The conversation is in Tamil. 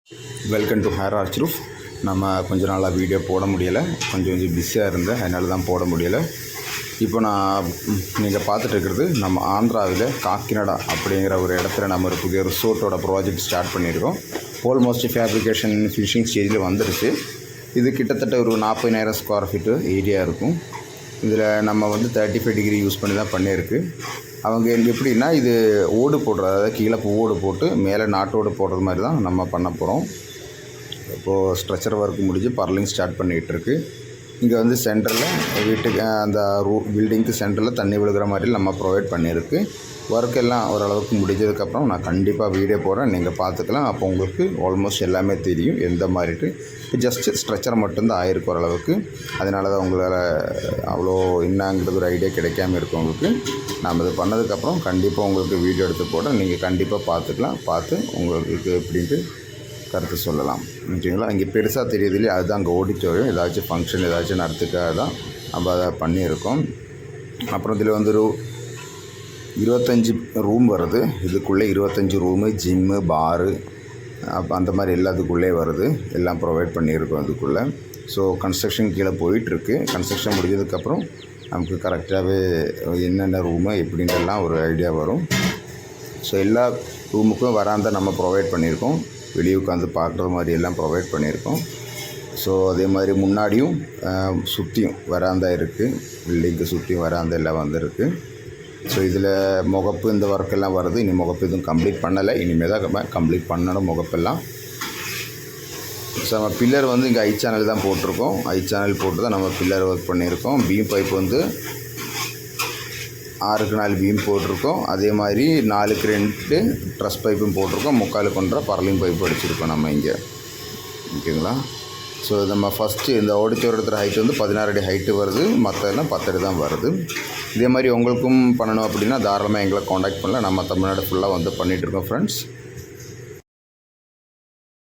Welcome to hair arch roof. நம்ம கொஞ்ச நாளாக வீடியோ போட முடியலை, கொஞ்சம் பிஸியாக இருந்தேன், அதனால தான் போட முடியலை. இப்போ நான் நீங்கள் பார்த்துட்டு இருக்கிறது நம்ம ஆந்திராவில் காக்கிநாடா அப்படிங்கிற ஒரு இடத்துல நம்ம ஒரு புதிய ரிசோர்ட்டோட ப்ராஜெக்ட் ஸ்டார்ட் பண்ணியிருக்கோம். ஆல்மோஸ்ட் ஃபேப்ரிகேஷன் ஃபினிஷிங் ஸ்டேஜில் வந்துடுச்சு. இது கிட்டத்தட்ட ஒரு 40,000 ஸ்கொயர் ஃபீட்டு ஏரியா இருக்கும். இதில் நம்ம 35 டிகிரி யூஸ் பண்ணி தான் பண்ணியிருக்கு. அவங்க எப்படின்னா இது ஓடு போடுறது, அதாவது கீழே ஓடு போட்டு மேலே நாட்டோடு போடுறது மாதிரி தான் நம்ம பண்ண போகிறோம். இப்போது ஸ்ட்ரக்சர் ஒர்க் முடிஞ்சு பர்லிங் ஸ்டார்ட் பண்ணிகிட்ருக்கு. இங்கே சென்டரில் வீட்டுக்கு அந்த பில்டிங்க்கு சென்டரில் தண்ணி விழுகிற மாதிரி நம்ம ப்ரொவைட் பண்ணியிருக்கு. ஒர்க் எல்லாம் ஓரளவுக்கு முடிஞ்சதுக்கப்புறம் நான் கண்டிப்பாக வீடியோ போடுறேன், நீங்கள் பார்த்துக்கலாம். அப்போ உங்களுக்கு ஆல்மோஸ்ட் எல்லாமே தெரியும் எந்த மாதிரிட்டு. இப்போ ஜஸ்ட்டு ஸ்ட்ரக்சர் மட்டும்தான் ஆயிருக்கு ஓரளவுக்கு. அதனால தான் உங்களால் அவ்வளோ என்னங்கிறது ஒரு ஐடியா கிடைக்காம இருக்கும் உங்களுக்கு. நாம் இது பண்ணதுக்கப்புறம் கண்டிப்பாக உங்களுக்கு வீடியோ எடுத்து போட நீங்கள் கண்டிப்பாக பார்த்துக்கலாம். பார்த்து உங்களுக்கு எப்படின்ட்டு கருத்து சொல்லலாம். ஓகேங்களா? இங்கே பெருசாக தெரியுது இல்லையா, அதுதான் அங்கே ஆடிட்டோரியம். ஏதாச்சும் ஃபங்க்ஷன் ஏதாச்சும் நடத்துக்காக தான் நம்ம அதை பண்ணியிருக்கோம். அப்புறம் இதில் ஒரு 25 ரூம் வருது. இதுக்குள்ளே 25 ரூமு, ஜிம்மு, பாரு, அப்போ அந்த மாதிரி எல்லாத்துக்குள்ளே வருது. எல்லாம் ப்ரொவைட் பண்ணியிருக்கோம் இதுக்குள்ளே. ஸோ கன்ஸ்ட்ரக்ஷன் கீழே போயிட்டுருக்கு. கன்ஸ்ட்ரக்ஷன் முடிஞ்சதுக்கப்புறம் நமக்கு கரெக்டாகவே என்னென்ன ரூமு எப்படின்றலாம் ஒரு ஐடியா வரும். ஸோ எல்லா ரூமுக்கும் வராந்தா நம்ம ப்ரொவைட் பண்ணியிருக்கோம். வெளியே உட்காந்து பார்க்குற மாதிரி எல்லாம் ப்ரொவைட் பண்ணியிருக்கோம். ஸோ அதே மாதிரி முன்னாடியும் சுற்றியும் வராந்தா இருக்குது. பில்டிங்க்கு சுற்றியும் வராந்தா எல்லாம் வந்துருக்கு. ஸோ இதில் முகப்பு இந்த ஒர்க்கெல்லாம் வருது. இனி முகப்பு எதுவும் கம்ப்ளீட் பண்ணலை, இனிமேல் தான் கம்ப்ளீட் பண்ணணும் முகப்பெல்லாம். ஸோ நம்ம பில்லர் இங்கே ஐ சேனல் தான் போட்டிருக்கோம். ஐ சேனல் போட்டு தான் நம்ம பில்லர் ஒர்க் பண்ணியிருக்கோம். பீம் பைப் 6க்கு 4 பீம் போட்டிருக்கோம். அதே மாதிரி 4க்கு 2 ட்ரஸ் பைப்பும் போட்டிருக்கோம். 3/4 கொண்ட பர்லிங் பைப் அடிச்சிருக்கோம் நம்ம இங்கே. ஓகேங்களா? ஸோ நம்ம ஃபஸ்ட்டு இந்த ஆடிட்டோரியத்தில் ஹைட் 16 அடி ஹைட்டு வருது. மற்றெல்லாம் 10 அடி தான் வருது. இதே மாதிரி உங்களுக்கும் பண்ணணும் அப்படின்னா தாராளமாக எங்களை காண்டாக்ட் பண்ணலாம். நம்ம தமிழ்நாடு ஃபுல்லாக பண்ணிகிட்ருக்கோம் ஃப்ரெண்ட்ஸ்.